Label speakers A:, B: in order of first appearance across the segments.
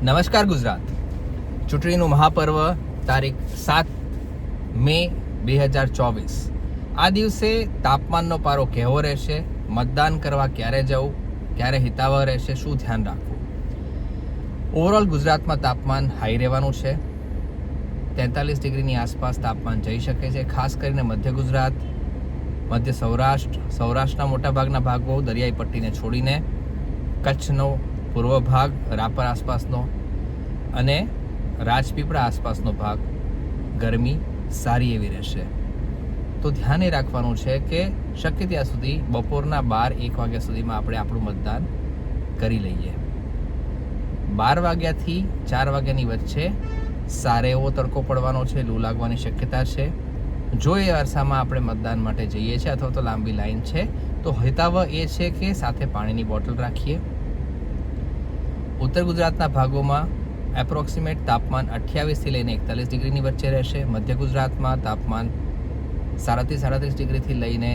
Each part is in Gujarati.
A: નમસ્કાર ગુજરાત. ચૂંટણીનું મહાપર્વ તારીખ 7 મે 2024. આ દિવસે તાપમાનનો પારો કેવો રહેશે, મતદાન કરવા ક્યારે જવું, ક્યારે હિતાવહ રહેશે, શું ધ્યાન રાખવું. ઓવરઓલ ગુજરાતમાં તાપમાન હાઈ રહેવાનું છે. 43 ડિગ્રીની આસપાસ તાપમાન જઈ શકે છે. ખાસ કરીને મધ્ય ગુજરાત, મધ્ય સૌરાષ્ટ્રના મોટાભાગના ભાગો, દરિયાઈ પટ્ટીને છોડીને કચ્છનો પૂર્વ ભાગ, રાપર આસપાસનો અને રાજપીપળા આસપાસનો ભાગ ગરમી સારી એવી રહેશે. તો ધ્યાન એ રાખવાનું છે કે શક્ય ત્યાં સુધી બપોરના 12-1 વાગ્યા સુધીમાં આપણે આપણું મતદાન કરી લઈએ. 12 વાગ્યાથી 4 વાગ્યાની વચ્ચે સારો એવો તડકો પડવાનો છે, લૂ લાગવાની શક્યતા છે. જો એ અરસામાં આપણે મતદાન માટે જઈએ છીએ અથવા તો લાંબી લાઈન છે, તો હિતાવહ એ છે કે સાથે પાણીની બોટલ રાખીએ. ઉત્તર ગુજરાતના ભાગોમાં એપ્રોક્સિમેટ તાપમાન 28થી લઈને 41 ડિગ્રીની વચ્ચે રહેશે. મધ્ય ગુજરાતમાં તાપમાન 37 ડિગ્રીથી લઈને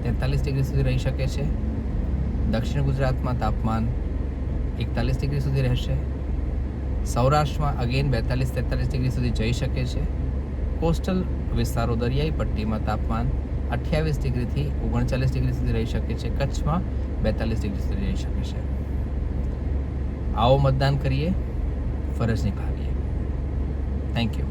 A: 43 ડિગ્રી સુધી રહી શકે છે. દક્ષિણ ગુજરાતમાં તાપમાન 41 ડિગ્રી સુધી રહેશે. સૌરાષ્ટ્રમાં અગેન 42-43 ડિગ્રી સુધી જઈ શકે છે. કોસ્ટલ વિસ્તારો, દરિયાઈ પટ્ટીમાં તાપમાન 28 ડિગ્રીથી 39 ડિગ્રી સુધી રહી શકે છે. કચ્છમાં 42 ડિગ્રી સુધી રહી શકે છે. આવો મતદાન કરીએ, ફરજ નિભાવીએ. Thank you.